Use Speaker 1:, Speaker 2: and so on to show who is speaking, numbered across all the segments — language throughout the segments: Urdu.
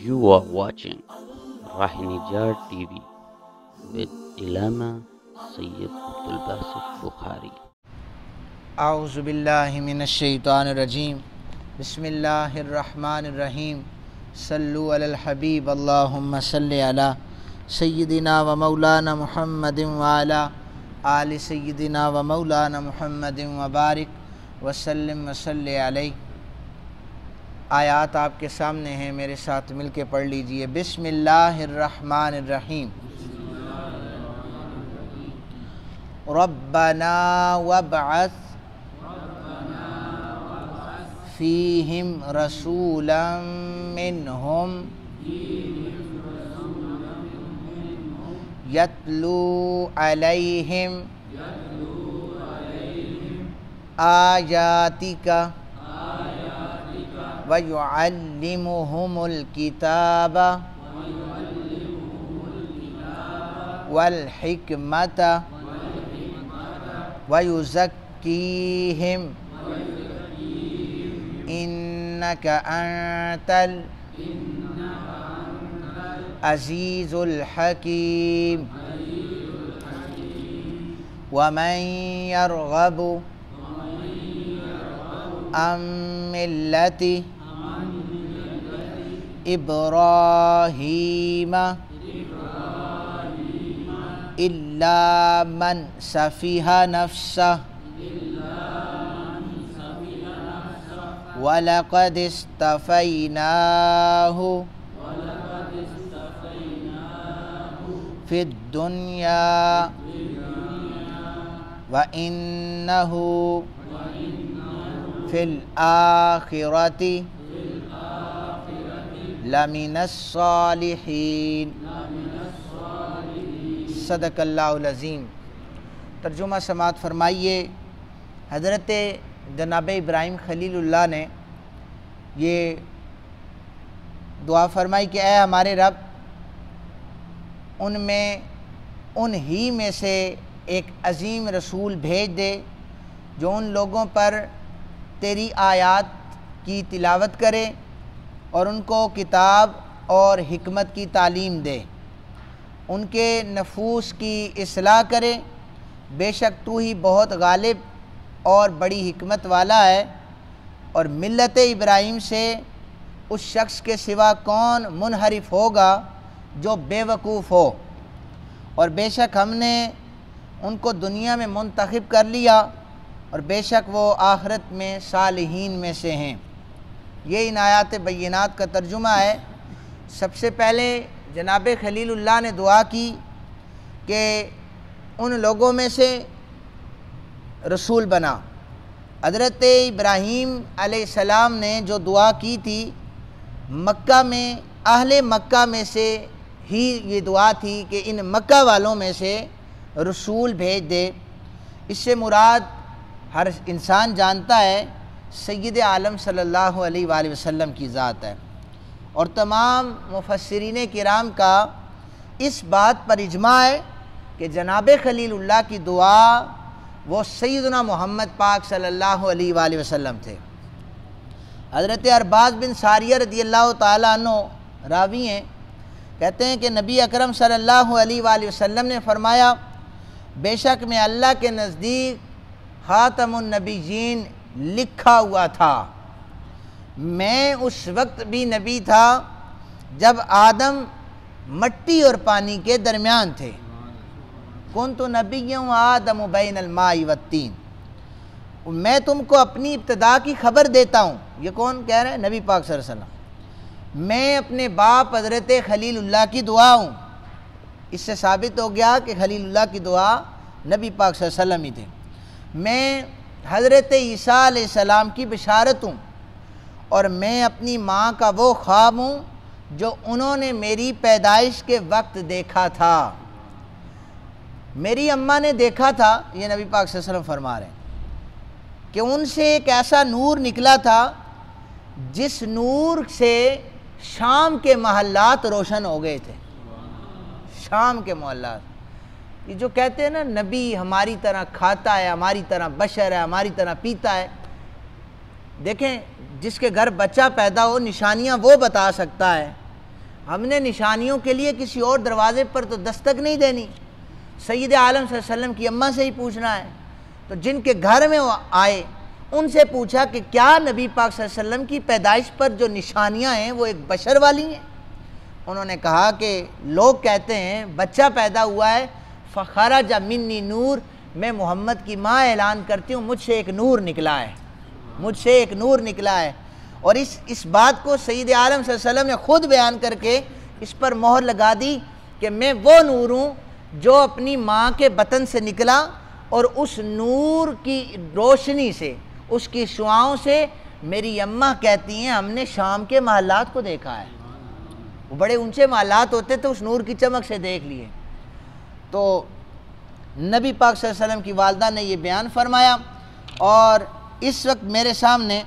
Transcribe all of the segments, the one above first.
Speaker 1: You are watching Rahinijar TV with Ilama Sayyid Abdul Basit Bukhari.
Speaker 2: اعوذ باللہ من الشیطان الرجیم بسم اللہ الرحمن الرحیم صلو علی الحبیب اللہم صلی علی سیدنا و مولانا محمد وعلی آل سیدنا و مولانا محمد وبارک وسلم وصلی علیہ۔ آیات آپ کے سامنے ہیں، میرے ساتھ مل کے پڑھ لیجئے۔ بسم اللہ الرحمن الرحیم۔ ربنا وابعث فیہم رسولا منہم یتلو علیہم آیاتک وَيُعَلِّمُهُمُ الْكِتَابَ وَالْحِكْمَةَ وَيُزَكِّيهِمْ إِنَّكَ أَنْتَ الْعَزِيزُ الْحَكِيمُ۔ وَمَنْ يَرْغَبُ عَنْ مِلَّةِ ابراہیم الا من سفیہ نفسہ وَلَقَدِ اصْطَفَيْنَاهُ فِي الدُّنْيَا وَإِنَّهُ فِي الْآخِرَةِ لَمِنَ الصَّالِحِينَ۔ صدق اللہ العظیم۔ ترجمہ سماعت فرمائیے۔ حضرت جناب ابراہیم خلیل اللہ نے یہ دعا فرمائی کہ اے ہمارے رب، ان ہی میں سے ایک عظیم رسول بھیج دے جو ان لوگوں پر تیری آیات کی تلاوت کرے اور ان کو کتاب اور حکمت کی تعلیم دے، ان کے نفوس کی اصلاح کرے۔ بے شک تو ہی بہت غالب اور بڑی حکمت والا ہے، اور ملت ابراہیم سے اس شخص کے سوا کون منحرف ہوگا جو بے وقوف ہو، اور بے شک ہم نے ان کو دنیا میں منتخب کر لیا، اور بے شک وہ آخرت میں صالحین میں سے ہیں۔ یہ ان آیات بینات کا ترجمہ ہے۔ سب سے پہلے جناب خلیل اللہ نے دعا کی کہ ان لوگوں میں سے رسول بنا۔ حضرت ابراہیم علیہ السلام نے جو دعا کی تھی، مکہ میں اہل مکہ میں سے ہی یہ دعا تھی کہ ان مکہ والوں میں سے رسول بھیج دے۔ اس سے مراد ہر انسان جانتا ہے سید عالم صلی اللہ علیہ وآلہ وسلم کی ذات ہے، اور تمام مفسرین کرام کا اس بات پر اجماع ہے کہ جناب خلیل اللہ کی دعا وہ سیدنا محمد پاک صلی اللہ علیہ وآلہ وسلم تھے۔ حضرت ارباز بن ساریہ رضی اللہ تعالیٰ عنہ راوی ہیں، کہتے ہیں کہ نبی اکرم صلی اللہ علیہ وآلہ وسلم نے فرمایا، بے شک میں اللہ کے نزدیک خاتم النبیین لکھا ہوا تھا، میں اس وقت بھی نبی تھا جب آدم مٹی اور پانی کے درمیان تھے۔ کنت نبیّا وآدم بین الماء والطین۔ میں تم کو اپنی ابتدا کی خبر دیتا ہوں۔ یہ کون کہہ رہے ہیں؟ نبی پاک صلی اللہ علیہ وسلم۔ میں اپنے باپ حضرت خلیل اللہ کی دعا ہوں۔ اس سے ثابت ہو گیا کہ خلیل اللہ کی دعا نبی پاک صلی اللہ علیہ وسلم ہی تھے۔ میں حضرت عیسیٰ علیہ السلام کی بشارت ہوں، اور میں اپنی ماں کا وہ خواب ہوں جو انہوں نے میری پیدائش کے وقت دیکھا تھا۔ میری اماں نے دیکھا تھا، یہ نبی پاک صلی اللہ علیہ وسلم فرما رہے ہیں، کہ ان سے ایک ایسا نور نکلا تھا جس نور سے شام کے محلات روشن ہو گئے تھے۔ شام کے محلات، یہ جو کہتے ہیں نا نبی ہماری طرح کھاتا ہے، ہماری طرح بشر ہے، ہماری طرح پیتا ہے، دیکھیں جس کے گھر بچہ پیدا ہو نشانیاں وہ بتا سکتا ہے ہم نے نشانیوں کے لیے کسی اور دروازے پر تو دستک نہیں دینی، سید عالم صلی اللہ علیہ وسلم کی اماں سے ہی پوچھنا ہے۔ تو جن کے گھر میں وہ آئے ان سے پوچھا کہ کیا نبی پاک صلی اللہ علیہ وسلم کی پیدائش پر جو نشانیاں ہیں وہ ایک بشر والی ہیں؟ انہوں نے کہا کہ لوگ کہتے ہیں بچہ پیدا ہوا ہے، فخرج منی نور، میں محمد کی ماں اعلان کرتی ہوں مجھ سے ایک نور نکلا ہے، مجھ سے ایک نور نکلا ہے۔ اور اس بات کو سید عالم صلی اللہ علیہ وسلم نے خود بیان کر کے اس پر مہر لگا دی کہ میں وہ نور ہوں جو اپنی ماں کے بطن سے نکلا، اور اس نور کی روشنی سے، اس کی شعاؤں سے میری اماں کہتی ہیں ہم نے شام کے محلات کو دیکھا ہے۔ وہ بڑے اونچے محلات ہوتے تھے، اس نور کی چمک سے دیکھ لیے۔ تو نبی پاک صلی اللہ علیہ وسلم کی والدہ نے یہ بیان فرمایا، اور اس وقت میرے سامنے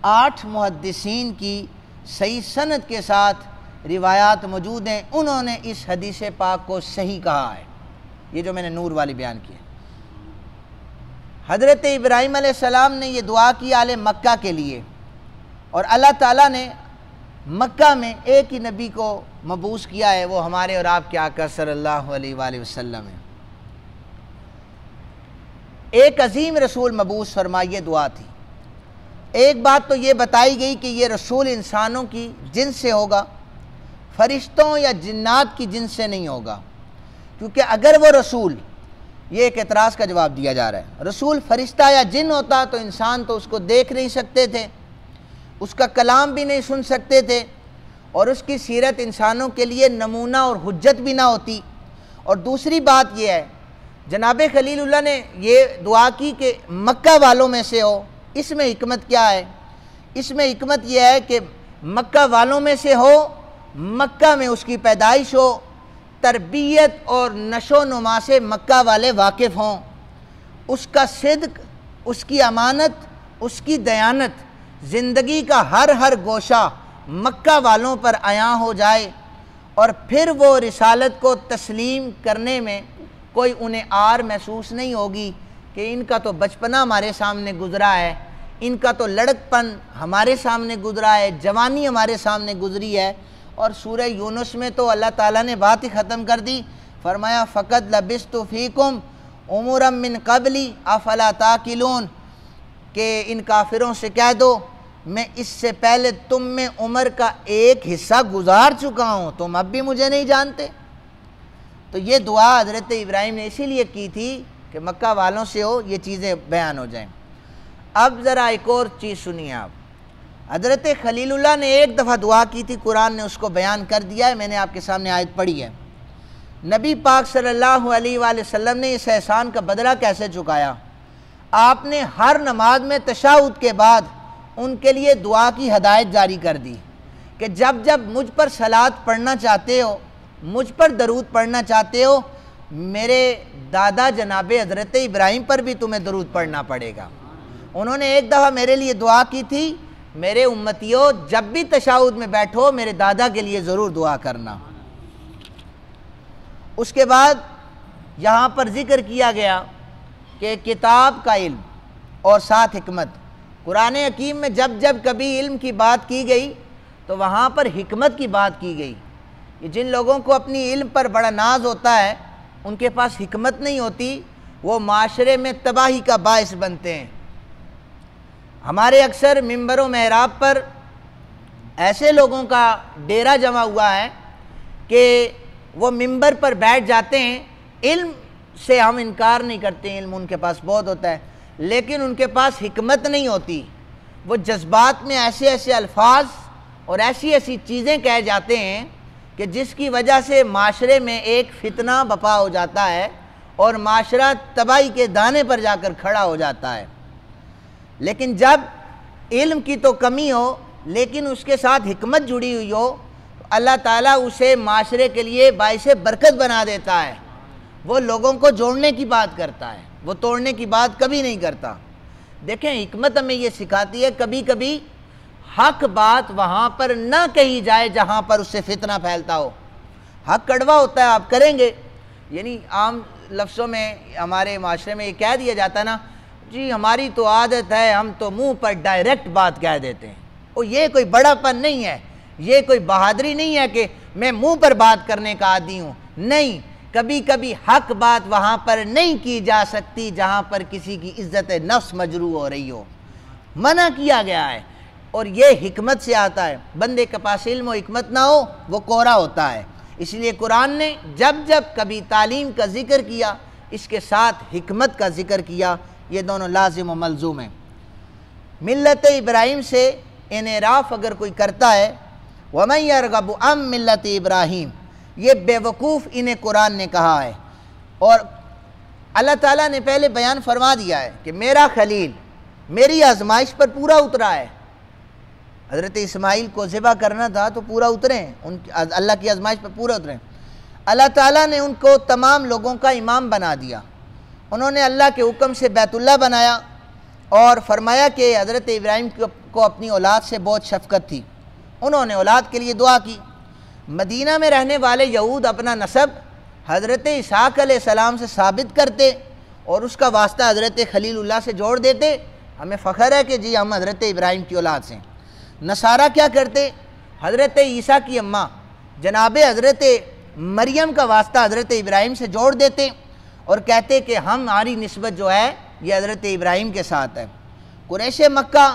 Speaker 2: 8 محدثین کی صحیح سند کے ساتھ روایات موجود ہیں، انہوں نے اس حدیث پاک کو صحیح کہا ہے، یہ جو میں نے نور والی بیان کی ہے۔ حضرت ابراہیم علیہ السلام نے یہ دعا کی اہل مکہ کے لیے، اور اللہ تعالیٰ نے مکہ میں ایک ہی نبی کو مبعوث کیا ہے، وہ ہمارے اور آپ کے آقا صلی اللہ علیہ وآلہ وسلم ہے۔ ایک عظیم رسول مبعوث فرمائی، یہ دعا تھی۔ ایک بات تو یہ بتائی گئی کہ یہ رسول انسانوں کی جنس سے ہوگا، فرشتوں یا جنات کی جنس سے نہیں ہوگا، کیونکہ اگر وہ رسول، یہ ایک اعتراض کا جواب دیا جا رہا ہے، رسول فرشتہ یا جن ہوتا تو انسان تو اس کو دیکھ نہیں سکتے تھے، اس کا کلام بھی نہیں سن سکتے تھے، اور اس کی سیرت انسانوں کے لیے نمونہ اور حجت بھی نہ ہوتی۔ اور دوسری بات یہ ہے، جناب خلیل اللہ نے یہ دعا کی کہ مکہ والوں میں سے ہو، اس میں حکمت کیا ہے؟ اس میں حکمت یہ ہے کہ مکہ والوں میں سے ہو، مکہ میں اس کی پیدائش ہو، تربیت اور نشو و نما سے مکہ والے واقف ہوں، اس کا صدق، اس کی امانت، اس کی دیانت، زندگی کا ہر گوشہ مکہ والوں پر عیاں ہو جائے، اور پھر وہ رسالت کو تسلیم کرنے میں کوئی انہیں آر محسوس نہیں ہوگی کہ ان کا تو بچپنا ہمارے سامنے گزرا ہے، ان کا تو لڑکپن ہمارے سامنے گزرا ہے، جوانی ہمارے سامنے گزری ہے۔ اور سورہ یونس میں تو اللہ تعالیٰ نے بات ہی ختم کر دی، فرمایا فَقَدْ لَبِثْتُ فِيكُمْ عُمُرًا مِّن قَبْلِ أَفَلَا تَعْقِلُونَ، کہ ان کافروں سے کہہ دو میں اس سے پہلے تم میں عمر کا ایک حصہ گزار چکا ہوں، تم اب بھی مجھے نہیں جانتے۔ تو یہ دعا حضرت ابراہیم نے اسی لیے کی تھی کہ مکہ والوں سے ہو، یہ چیزیں بیان ہو جائیں۔ اب ذرا ایک اور چیز سنیے آپ، حضرت خلیل اللہ نے ایک دفعہ دعا کی تھی، قرآن نے اس کو بیان کر دیا ہے، میں نے آپ کے سامنے آیت پڑھی ہے۔ نبی پاک صلی اللہ علیہ وآلہ وسلم نے اس احسان کا بدلہ کیسے چکایا؟ آپ نے ہر نماز میں تشہد کے بعد ان کے لیے دعا کی ہدایت جاری کر دی کہ جب جب مجھ پر صلوات پڑھنا چاہتے ہو، مجھ پر درود پڑھنا چاہتے ہو، میرے دادا جناب حضرت ابراہیم پر بھی تمہیں درود پڑھنا پڑے گا۔ انہوں نے ایک دفعہ میرے لیے دعا کی تھی، میرے امتیوں جب بھی تشہد میں بیٹھو میرے دادا کے لیے ضرور دعا کرنا۔ اس کے بعد یہاں پر ذکر کیا گیا کہ کتاب کا علم اور ساتھ حکمت، قرآن حکیم میں جب جب کبھی علم کی بات کی گئی تو وہاں پر حکمت کی بات کی گئی۔ کہ جن لوگوں کو اپنی علم پر بڑا ناز ہوتا ہے، ان کے پاس حکمت نہیں ہوتی، وہ معاشرے میں تباہی کا باعث بنتے ہیں۔ ہمارے اکثر ممبر و محراب پر ایسے لوگوں کا ڈیرا جمع ہوا ہے کہ وہ ممبر پر بیٹھ جاتے ہیں، علم سے ہم انکار نہیں کرتے ہیں، علم ان کے پاس بہت ہوتا ہے، لیکن ان کے پاس حکمت نہیں ہوتی، وہ جذبات میں ایسے ایسے الفاظ اور ایسی ایسی چیزیں کہہ جاتے ہیں کہ جس کی وجہ سے معاشرے میں ایک فتنہ بپا ہو جاتا ہے اور معاشرہ تباہی کے دانے پر جا کر کھڑا ہو جاتا ہے۔ لیکن جب علم کی تو کمی ہو لیکن اس کے ساتھ حکمت جڑی ہوئی ہو، اللہ تعالیٰ اسے معاشرے کے لیے باعث برکت بنا دیتا ہے، وہ لوگوں کو جوڑنے کی بات کرتا ہے، وہ توڑنے کی بات کبھی نہیں کرتا۔ دیکھیں حکمت ہمیں یہ سکھاتی ہے کبھی کبھی حق بات وہاں پر نہ کہی جائے جہاں پر اس سے فتنہ پھیلتا ہو۔ حق کڑوا ہوتا ہے، آپ کریں گے، یعنی عام لفظوں میں ہمارے معاشرے میں یہ کہہ دیا جاتا ہے نا، جی ہماری تو عادت ہے، ہم تو منہ پر ڈائریکٹ بات کہہ دیتے ہیں، اور یہ کوئی بڑا پن نہیں ہے، یہ کوئی بہادری نہیں ہے کہ میں منہ پر بات کرنے کا عادی ہوں، نہیں، کبھی کبھی حق بات وہاں پر نہیں کی جا سکتی جہاں پر کسی کی عزت نفس مجروح ہو رہی ہو، منع کیا گیا ہے، اور یہ حکمت سے آتا ہے۔ بندے کے پاس علم و حکمت نہ ہو وہ کوڑا ہوتا ہے، اس لیے قرآن نے جب جب کبھی تعلیم کا ذکر کیا اس کے ساتھ حکمت کا ذکر کیا، یہ دونوں لازم و ملزوم ہیں۔ ملت ابراہیم سے انحراف اگر کوئی کرتا ہے، وَمَن يَرْغَبُ عَن مِلَّةِ ابراہیم، یہ بے وقوف انہیں قرآن نے کہا ہے، اور اللہ تعالیٰ نے پہلے بیان فرما دیا ہے کہ میرا خلیل میری آزمائش پر پورا اترا ہے۔ حضرت اسماعیل کو ذبح کرنا تھا تو پورا اترے ہیں، اللہ کی آزمائش پر پورا اترے ہیں۔ اللہ تعالیٰ نے ان کو تمام لوگوں کا امام بنا دیا، انہوں نے اللہ کے حکم سے بیت اللہ بنایا، اور فرمایا کہ حضرت ابراہیم کو اپنی اولاد سے بہت شفقت تھی، انہوں نے اولاد کے لیے دعا کی۔ مدینہ میں رہنے والے یہود اپنا نسب حضرت اسحاق علیہ السلام سے ثابت کرتے اور اس کا واسطہ حضرت خلیل اللہ سے جوڑ دیتے، ہمیں فخر ہے کہ جی ہم حضرت ابراہیم کی اولاد سے۔ نصارہ کیا کرتے؟ حضرت عیسیٰ کی اماں جناب حضرت مریم کا واسطہ حضرت ابراہیم سے جوڑ دیتے اور کہتے کہ ہماری نسبت جو ہے یہ حضرت ابراہیم کے ساتھ ہے۔ قریش مکہ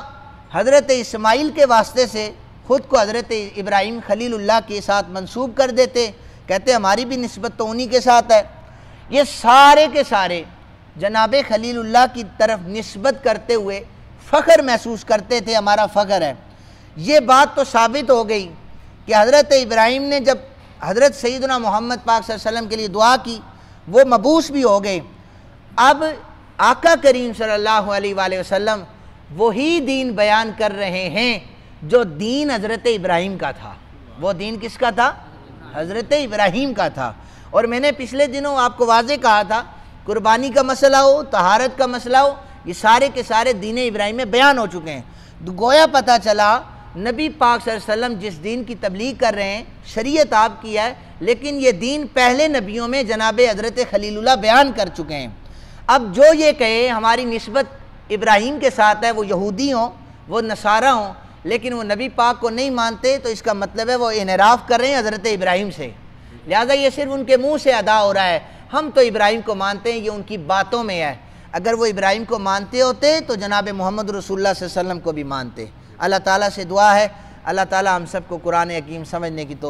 Speaker 2: حضرت اسماعیل کے واسطے سے خود کو حضرت ابراہیم خلیل اللہ کے ساتھ منسوب کر دیتے، کہتے ہماری بھی نسبت تو انہی کے ساتھ ہے۔ یہ سارے کے سارے جناب خلیل اللہ کی طرف نسبت کرتے ہوئے فخر محسوس کرتے تھے، ہمارا فخر ہے۔ یہ بات تو ثابت ہو گئی کہ حضرت ابراہیم نے جب حضرت سیدنا محمد پاک صلی اللہ علیہ وسلم کے لیے دعا کی وہ مبعوث بھی ہو گئے۔ اب آقا کریم صلی اللہ علیہ وآلہ وسلم وہی دین بیان کر رہے ہیں جو دین حضرت ابراہیم کا تھا۔ وہ دین کس کا تھا؟ حضرت ابراہیم کا تھا۔ اور میں نے پچھلے دنوں آپ کو واضح کہا تھا، قربانی کا مسئلہ ہو، طہارت کا مسئلہ ہو، یہ سارے کے سارے دین ابراہیم میں بیان ہو چکے ہیں۔ گویا پتہ چلا نبی پاک صلی اللہ علیہ وسلم جس دین کی تبلیغ کر رہے ہیں، شریعت آپ کی ہے، لیکن یہ دین پہلے نبیوں میں جناب حضرت خلیل اللہ بیان کر چکے ہیں۔ اب جو یہ کہے ہماری نسبت ابراہیم کے ساتھ ہے، وہ یہودی ہوں، وہ نصارہ ہوں، لیکن وہ نبی پاک کو نہیں مانتے، تو اس کا مطلب ہے وہ انحراف کر رہے ہیں حضرت ابراہیم سے، لہذا یہ صرف ان کے منہ سے ادا ہو رہا ہے۔ ہم تو ابراہیم کو مانتے ہیں، یہ ان کی باتوں میں ہے۔ اگر وہ ابراہیم کو مانتے ہوتے تو جناب محمد رسول اللہ صلی اللہ علیہ وسلم کو بھی مانتے۔ اللہ تعالیٰ سے دعا ہے اللہ تعالیٰ ہم سب کو قرآن حکیم سمجھنے کی توفیق